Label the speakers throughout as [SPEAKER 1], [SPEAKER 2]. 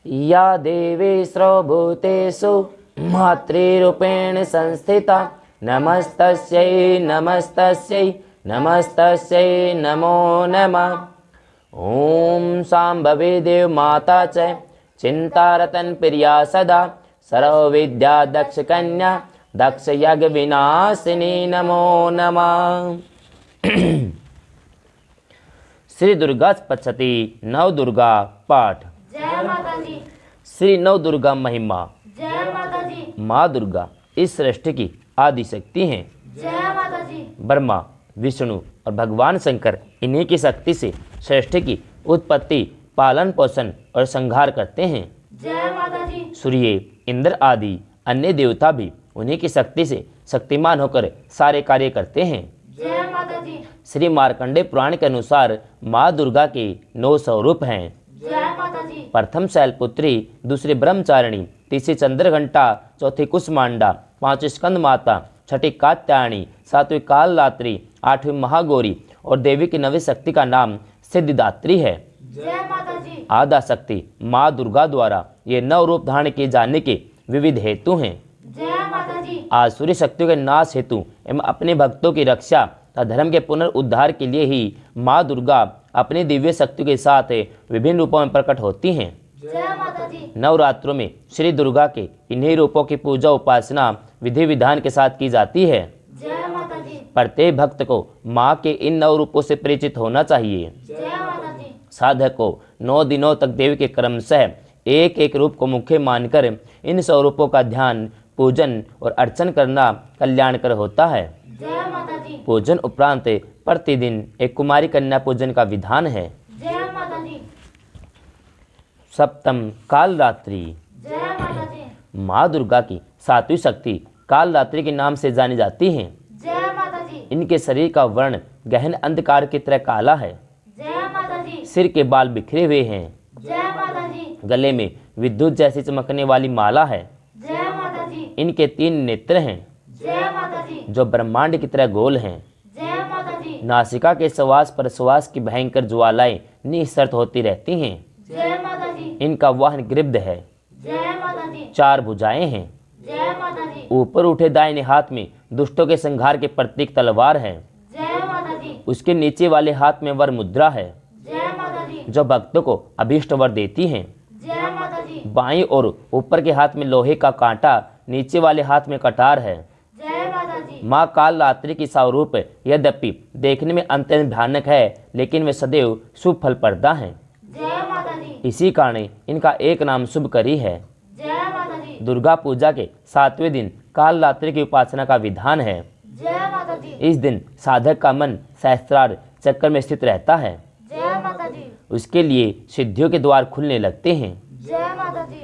[SPEAKER 1] या देवी सर्वभूतेषु मातृरूपेण संस्थिता नमस्तस्यै नमस्तस्यै नमस्तस्यै नमो नमः। ओम शांभवी देव माता च चिंतारतन प्रिया सदा सर्वविद्या दक्ष कन्या दक्ष यज्ञ विनाशिनी नमो नमः। श्री दुर्गा सप्तशती नव दुर्गा पाठ।
[SPEAKER 2] जय माता दी।
[SPEAKER 1] श्री नव दुर्गा महिमा।
[SPEAKER 2] जय माता जी।
[SPEAKER 1] माँ दुर्गा इस सृष्टि की आदि शक्ति हैं।
[SPEAKER 2] जय माता जी।
[SPEAKER 1] ब्रह्मा विष्णु और भगवान शंकर इन्हीं की शक्ति से सृष्टि की उत्पत्ति पालन पोषण और संहार करते हैं।
[SPEAKER 2] जय माता जी।
[SPEAKER 1] सूर्य इंद्र आदि अन्य देवता भी उन्हीं की शक्ति से शक्तिमान होकर सारे कार्य करते हैं।
[SPEAKER 2] जय माता जी।
[SPEAKER 1] श्री मार्कंडे पुराण के अनुसार माँ दुर्गा के 9 स्वरूप हैं।
[SPEAKER 2] जय माता जी।
[SPEAKER 1] प्रथम शैलपुत्री, दूसरी ब्रह्मचारिणी, तीसरी चंद्रघंटा, चौथी कुसमांडा, पांचवी स्कंद माता, छठी कात्यायनी, सातवीं कालरात्रि, आठवीं महागौरी और देवी की नवी शक्ति का नाम सिद्धिदात्री है।
[SPEAKER 2] जय माता जी।
[SPEAKER 1] आद्या शक्ति माँ दुर्गा द्वारा ये 9 रूप धारण किए जाने के विविध हेतु हैं।
[SPEAKER 2] जय माता जी।
[SPEAKER 1] आसुरी शक्तियों के नाश हेतु एवं अपने भक्तों की रक्षा तथा धर्म के पुनरुद्धार के लिए ही माँ दुर्गा अपनी दिव्य शक्तियों के साथ विभिन्न रूपों में प्रकट होती हैं।
[SPEAKER 2] जय माता जी।
[SPEAKER 1] नवरात्रों में श्री दुर्गा के इन्हीं रूपों की पूजा उपासना विधि विधान के साथ की जाती है।
[SPEAKER 2] जय माता जी।
[SPEAKER 1] प्रत्येक भक्त को माँ के इन 9 रूपों से परिचित होना चाहिए।
[SPEAKER 2] जय माता जी।
[SPEAKER 1] साधक को 9 दिनों तक देवी के क्रमशः एक एक रूप को मुख्य मानकर इन स्वरूपों का ध्यान पूजन और अर्चन करना कल्याणकर होता है।
[SPEAKER 2] जय माता जी।
[SPEAKER 1] पूजन उपरांत प्रतिदिन एक कुमारी कन्या पूजन का विधान है।
[SPEAKER 2] जय माता जी।
[SPEAKER 1] सप्तम कालरात्रि।
[SPEAKER 2] जय माता जी।
[SPEAKER 1] माँ दुर्गा की 7वीं शक्ति कालरात्रि के नाम से जानी जाती हैं।
[SPEAKER 2] जय माता जी।
[SPEAKER 1] इनके शरीर का वर्ण गहन अंधकार की तरह काला है।
[SPEAKER 2] जय माता जी।
[SPEAKER 1] सिर के बाल बिखरे हुए हैं।
[SPEAKER 2] जय माता जी।
[SPEAKER 1] गले में विद्युत जैसी चमकने वाली माला है।
[SPEAKER 2] जय माता जी।
[SPEAKER 1] इनके 3 नेत्र हैं
[SPEAKER 2] जय माता जी।
[SPEAKER 1] जो ब्रह्मांड की तरह गोल हैं।
[SPEAKER 2] जय माता जी।
[SPEAKER 1] नासिका के श्वास प्रश्वास की भयंकर ज्वालाएं निःसृत होती रहती हैं।
[SPEAKER 2] जय माता जी।
[SPEAKER 1] इनका वाहन गिरध है।
[SPEAKER 2] जय माता जी।
[SPEAKER 1] 4 भुजाएं हैं।
[SPEAKER 2] जय माता जी।
[SPEAKER 1] ऊपर उठे दाहिने हाथ में दुष्टों के संहार के प्रतीक तलवार है।
[SPEAKER 2] जय माता जी।
[SPEAKER 1] उसके नीचे वाले हाथ में वर मुद्रा है
[SPEAKER 2] जय माता जी।
[SPEAKER 1] जो भक्तों को अभीष्ट वर देती हैं।
[SPEAKER 2] जय माता जी।
[SPEAKER 1] बाईं और ऊपर के हाथ में लोहे का कांटा, नीचे वाले हाथ में कटार है।
[SPEAKER 2] जय माता जी।
[SPEAKER 1] माँ कालरात्रि की स्वरूप यद्यपि देखने में अत्यंत भयानक है, लेकिन वे सदैव शुभ फल प्रदा हैं।
[SPEAKER 2] जय माता जी।
[SPEAKER 1] इसी कारण इनका एक नाम शुभकरी है।
[SPEAKER 2] जय माता जी।
[SPEAKER 1] दुर्गा पूजा के 7वें दिन कालरात्रि की उपासना का विधान है।
[SPEAKER 2] जय माता जी।
[SPEAKER 1] इस दिन साधक का मन सहस्त्रार चक्र में स्थित रहता है।
[SPEAKER 2] जय माता जी।
[SPEAKER 1] उसके लिए सिद्धियों के द्वार खुलने लगते हैं।
[SPEAKER 2] जय माता जी।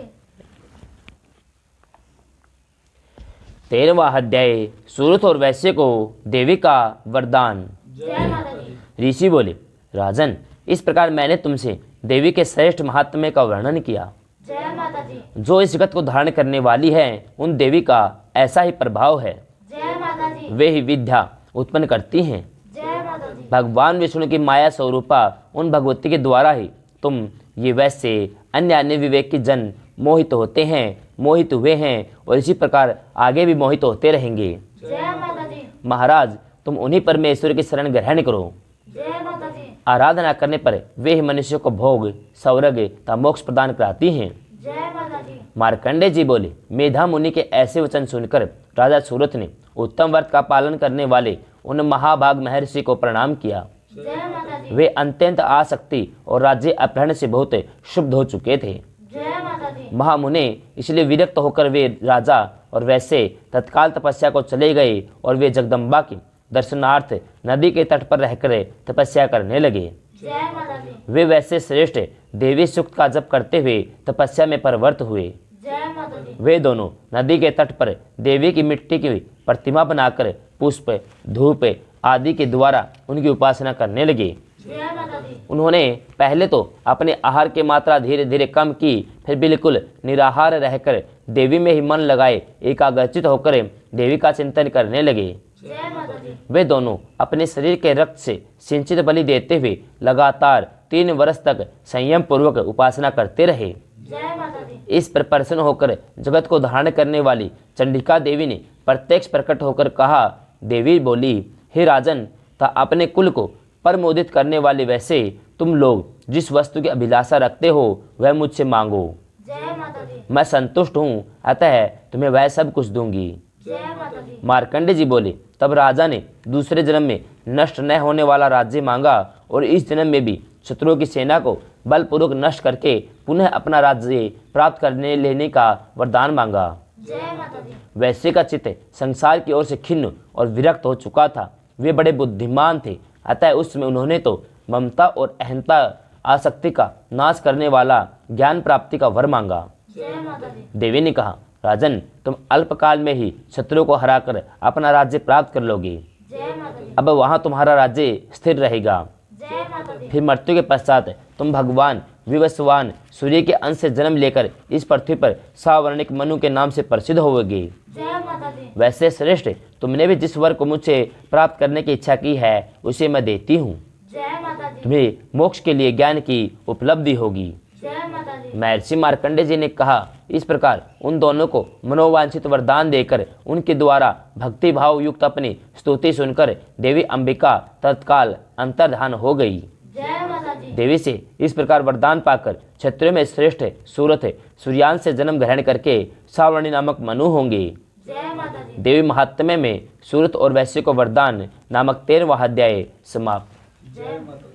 [SPEAKER 1] 13वां अध्याय सूरत और वैश्य को देवी का वरदान।
[SPEAKER 2] जय माता जी।
[SPEAKER 1] ऋषि बोले, राजन, इस प्रकार मैंने तुमसे देवी के श्रेष्ठ महात्म्य का वर्णन किया।
[SPEAKER 2] जय माता जी।
[SPEAKER 1] जो इस जगत को धारण करने वाली है, उन देवी का ऐसा ही प्रभाव है।
[SPEAKER 2] जय माता जी।
[SPEAKER 1] वे ही विद्या उत्पन्न करती हैं।
[SPEAKER 2] जय माता जी।
[SPEAKER 1] भगवान विष्णु की माया स्वरूपा उन भगवती के द्वारा ही तुम ये वैसे अन्य विवेक के जन मोहित होते हैं, मोहित हुए हैं और इसी प्रकार आगे भी मोहित होते रहेंगे।
[SPEAKER 2] जय माता जी।
[SPEAKER 1] महाराज, तुम उन्हीं परमेश्वर की शरण ग्रहण करो।
[SPEAKER 2] जय माता जी।
[SPEAKER 1] आराधना करने पर वे ही मनुष्य को भोग स्वर्ग तथा मोक्ष प्रदान कराती हैं।
[SPEAKER 2] जय माता जी।
[SPEAKER 1] मार्कंडे जी बोले, मेधा मुनि के ऐसे वचन सुनकर राजा सूरत ने उत्तम व्रत का पालन करने वाले उन महाभाग महर्षि को प्रणाम किया।
[SPEAKER 2] जय माता जी।
[SPEAKER 1] वे अत्यंत आसक्ति और राज्य अपहरण से बहुत शुद्ध हो चुके थे।
[SPEAKER 2] जय माता जी।
[SPEAKER 1] महामुने इसलिए विरक्त होकर वे राजा और वैसे तत्काल तपस्या को चले गए और वे जगदम्बा की दर्शनार्थ नदी के तट पर रहकर तपस्या करने लगे।
[SPEAKER 2] जय माता जी।
[SPEAKER 1] वे वैसे श्रेष्ठ देवी सूक्त का जप करते हुए तपस्या में परवर्त हुए।
[SPEAKER 2] जय माता जी।
[SPEAKER 1] वे दोनों नदी के तट पर देवी की मिट्टी की प्रतिमा बनाकर पुष्प धूप आदि के द्वारा उनकी उपासना करने लगे।
[SPEAKER 2] जय माता जी।
[SPEAKER 1] उन्होंने पहले तो अपने आहार की मात्रा धीरे धीरे कम की, फिर बिल्कुल निराहार रहकर देवी में ही मन लगाए एकाग्रचित होकर देवी का चिंतन करने लगे।
[SPEAKER 2] जय माता जी।
[SPEAKER 1] वे दोनों अपने शरीर के रक्त से सिंचित बलि देते हुए लगातार 3 वर्ष तक संयम पूर्वक उपासना करते रहे।
[SPEAKER 2] जय माता दी।
[SPEAKER 1] इस पर प्रसन्न होकर जगत को धारण करने वाली चंडिका देवी ने प्रत्यक्ष प्रकट होकर कहा। देवी बोली, हे राजन, ता अपने कुल को प्रमोदित करने वाले वैसे तुम लोग जिस वस्तु की अभिलाषा रखते हो वह मुझसे मांगो।
[SPEAKER 2] जय माता दी।
[SPEAKER 1] मैं संतुष्ट हूँ, अतः तुम्हें वह सब कुछ दूंगी।
[SPEAKER 2] जय माता दी।
[SPEAKER 1] मार्कंडे जी बोले, तब राजा ने दूसरे जन्म में नष्ट न होने वाला राज्य मांगा और इस जन्म में भी शत्रुओं की सेना को बलपूर्वक नष्ट करके पुनः अपना राज्य प्राप्त करने लेने का वरदान मांगा।
[SPEAKER 2] जय माता दी।
[SPEAKER 1] वैश्य का चित्त संसार की ओर से खिन्न और विरक्त हो चुका था। वे बड़े बुद्धिमान थे, अतः उस समय उन्होंने तो ममता और अहंता आसक्ति का नाश करने वाला ज्ञान प्राप्ति का वर मांगा।
[SPEAKER 2] जय माता दी।
[SPEAKER 1] देवी ने कहा, राजन, तुम अल्पकाल में ही शत्रु को हराकर अपना राज्य प्राप्त कर लोगे।
[SPEAKER 2] जय माता दी।
[SPEAKER 1] अब वहां तुम्हारा राज्य स्थिर रहेगा।
[SPEAKER 2] जय माता दी।
[SPEAKER 1] फिर मृत्यु के पश्चात तुम भगवान विवस्वान सूर्य के अंश से जन्म लेकर इस पृथ्वी पर सावर्णिक मनु के नाम से प्रसिद्ध होगे।
[SPEAKER 2] जय माता दी।
[SPEAKER 1] वैसे श्रेष्ठ, तुमने भी जिस वर को मुझसे प्राप्त करने की इच्छा की है उसे मैं देती हूँ।
[SPEAKER 2] जय माता दी।
[SPEAKER 1] तुम्हें मोक्ष के लिए ज्ञान की उपलब्धि होगी।
[SPEAKER 2] जय माता दी।
[SPEAKER 1] महर्षि मार्कंडे जी ने कहा। इस प्रकार उन दोनों को मनोवांछित वरदान देकर उनके द्वारा भक्ति भाव युक्त अपनी स्तुति सुनकर देवी अंबिका तत्काल अंतर्धान हो गई।
[SPEAKER 2] जय माता दी।
[SPEAKER 1] देवी से इस प्रकार वरदान पाकर क्षत्रियों में श्रेष्ठ सूरत सूर्यांश से जन्म ग्रहण करके सावर्णी नामक मनु होंगे।
[SPEAKER 2] जय माता दी।
[SPEAKER 1] देवी महात्म्य में सूरत और वैश्य को वरदान नामक 13वां अध्याय समाप्त।
[SPEAKER 2] जय माता दी।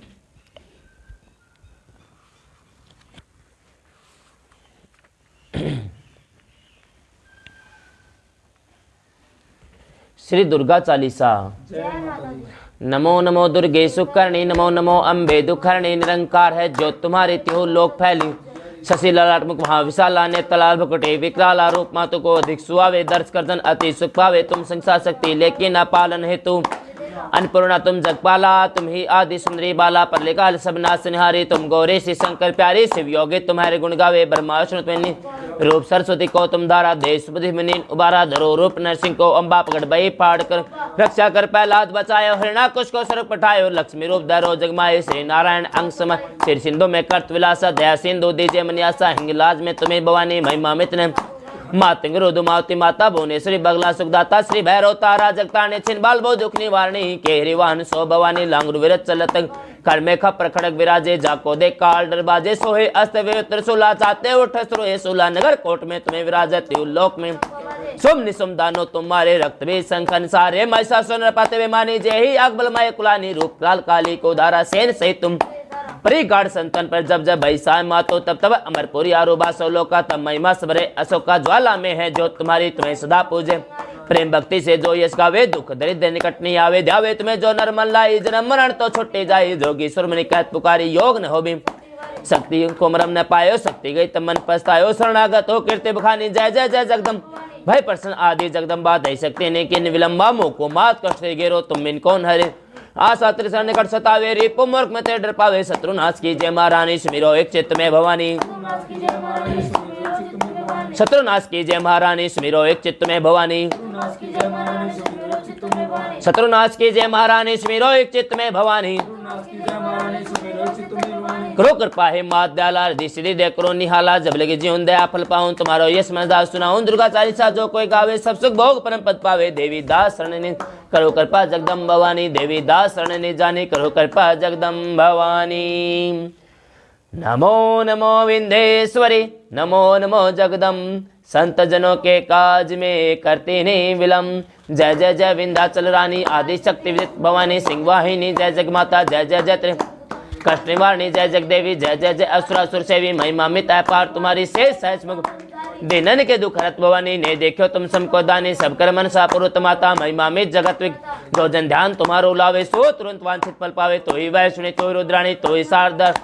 [SPEAKER 1] श्री दुर्गा चालीसा।
[SPEAKER 2] जय माता दी।
[SPEAKER 1] नमो नमो दुर्गे सुकर्णी, नमो नमो अम्बे दुखर्णी, निरंकार है जो तुम्हारी त्यों लोक फैली। शशि ललाट मुख महाविशाला ने तलाल भकुटे विकराला रूप मातु को अधिक सुहावे, दर्श करजन अति सुख पावे। तुम संसार शक्ति लेकिन न पालन हेतु अन्नपूर्णा तुम जगपाला, तुम ही आदि सुंदरी बाला, परले काल सब नाश निहारी। तुम गौरी श्री शंकर प्यारी, शिव योगी तुम्हारे गुण गावे। ब्रह्मा विष्णु तुम्हें रूप सरस्वती को तुम धारा, देश बुद्धि मुनि उबारा। धरो रूप नरसिंह को अम्बा पकड़ बई फाड़ कर, रक्षा कर प्रहलाद बचायो। हरिणा कुश को स्वरूप पठायो, लक्ष्मी रूप धरो जगमाए। श्री नारायण अंग समय सिर सिंधु में कर्त विलासा, दया सिंधु दीजिए मनियासा। हिंगलाज में तुम्हें भवानी महिमा मितने, मातंग रुदु मावती माता भुवनेश्वरी बगला सुखदाता। श्री भैरव तारा जगतारणी, छिन बाल बो दुख निवारणी। केहरी वाहन सो भवानी, लांगुर विरत चलत कर में खपर खड़क विराजे। जाको दे काल दरबाजे, सोहे अस्त वे त्रिशूला। चाहते उठ सुरोहे सूला, नगर कोट में तुम्हें विराजत लोक में। सोम निसुम दानो तुम्हारे, रक्त भी संखन सारे। महिषासुर पाते वे मानी, जय ही अकबल माय कुलानी। रूप काल काली को धारा, सेन सहित तुम परिगाढ़ संतन पर जब जब भैसा मातो, तब तब अमरपुरी आरूबा सोलोका। तब महिमा सबरे अशोका, ज्वाला में है जो तुम्हारी तुम्हें सदा पूजे। प्रेम भक्ति से जो यश गावे, दुख दरिद्र निकट नहीं आवे। ध्यावे तुम्हें जो नरमन लाई, जन्म मरण तो छुट्टी जाई। जोगी सुर मुनि कहत पुकारी, योग न हो भी शक्ति को मरम न पायो। शक्ति गई तब मन पछतायो, शरणागत हो कीर्ति बखानी। जय जय जय जगदम भय प्रसन्न आदि जगदम्बा। दय शक्ति ने किन विलंबा, मोको मात कष्ट गेरो तुम इन कौन हरे। आशा त्रिशरण निकट सतावे, रिपु मूर्ख में ते डर पावे। शत्रु नाश कीजिए महारानी, स्मिरो एक चित्त में भवानी। शत्रु नाश कीजिए महारानी, स्मिरो एक चित्त में भवानी। शत्रु नाश कीजिए महारानी, स्मिरो एक चित्त में भवानी। करो कृपा हे मात दयाला, हृदय सिद्धि दे करो निहाला। जब लगे जीवन दया फल पाऊं, तुम्हारो यश मजदार सुनाऊं। दुर्गा चालीसा जो कोई गावे, सब सुख भोग परम पद पावे। देवी दास शरण ने करो कृपा जगदम भवानी। देवी दास शरण ने जाने, करो कृपा जगदम भवानी। नमो नमो विंध्येश्वरी, नमो नमो जगदम। संत जनों के काज में करते नहीं विलम्ब। जय जय जय विंध्याचल रानी, आदि शक्ति भवानी। सिंह वाहिनी, जय जगमाता, जय जय जय कृष्ण निवारणी। जय जगदेवी, जय जय जय असुरासुर सेवी। महिमा मित है पार तुम्हारी, से सहज मुख दिनन के दुख हरत भवानी। ने देखो तुम सबको दानी, सब कर मन सा पुरुत माता। महिमा मित जगत विक, जो जन ध्यान तुम्हारो लावे। सो तुरंत वांछित फल पावे। तो ही वैष्णवी, तो ही रुद्राणी, तो ही शारदा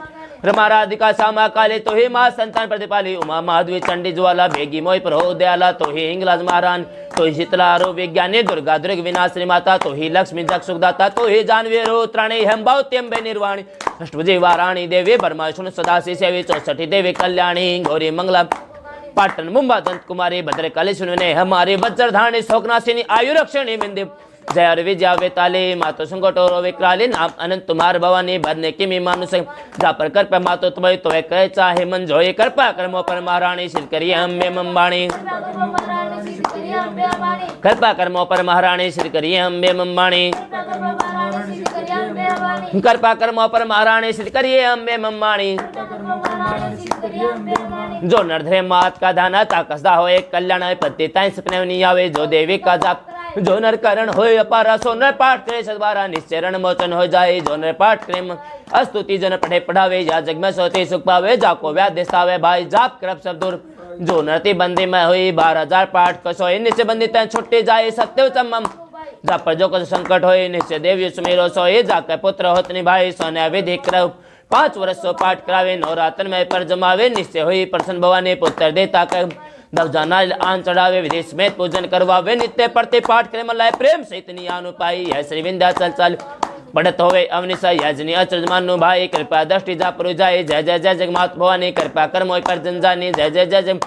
[SPEAKER 1] रमा राधिका श्यामा काली। तो ही माँ संतान प्रतिपाली, उमा माधवी चंडी ज्वाला। भेगी मोहि पर हो दयाला, तो ही हिंगलाज महारान। तो ही शीतला आरो विज्ञानी, दुर्गा दुर्ग विनाशिनी माता। तो ही लक्ष्मी जग सुखदाता, तो ही जानवी रोत्राणी। हेम्बावती अम्बे निर्वाणी, अष्टभुजी वाराणी देवी। ब्रह्मा विष्णु सदाशिव सेवी, 64 देवी कल्याणी। गौरी मंगला पाटन मुंबा दंत कुमारी। भद्र काली सुनने हमारी, वज्रधारणी शोकनाशिनी। आयु रक्षणी बिंदी, जय और विजया वेताली मातो संकटोरो विकराली नाम अनंत तुम्हार भवानी भरने की मी मानुष जा पर कर पे मातो तुम्हें तो कहे चाहे मन जोए कृपा कर्मो पर महारानी श्री करिए अम्बे मम्बाणी कृपा कर्मो पर महारानी श्री करिए अम्बे मम्बाणी कृपा कर्मो पर महारानी श्री करिए अम्बे मम्बाणी जो नरधरे मात का दाना ताकसदा होए कल्याण होए पति ताई सपने नहीं आवे जो देवी का जाप जो नर करण होए अपारा सो नर पाठ करे सद्वारा निश्चरण मोचन हो जाए जो नर पाठ करे अस्तुति जन पढ़े पढ़ावे या जग में सोते सुख पावे जाको व्याध दिसावे भाई जाप करप सब दूर जो नरती बंदी में हुई 12,000 पाठ कसोए निश्चय बंदी तय छुट्टी जाए सत्य चमम जा पर जो कुछ संकट होए निश्चय देवी सुमेरो सोए जाके पुत्र होतनी भाई सोने विधि करव 5 वर्ष सो पाठ करावे नवरात्र में पर जमावे निश्चय हुई प्रसन्न भवानी पुत्र देता कर दब जाना आन चढ़ावे विधि समेत पूजन करवावे नित्य पढ़ते पाठ करे मलाय प्रेम सहित नियानु पाई है श्री विंध्याचल चल पढ़त होवे अवनिशा यजनी अचरज मानु भाई कृपा दृष्टि जा पुरु जाए जय जय जय जगमात भवानी कृपा कर मोहि पर जन जानी जय जय जय जय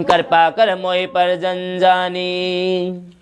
[SPEAKER 1] कृपा कर मोहि पर जन जानी।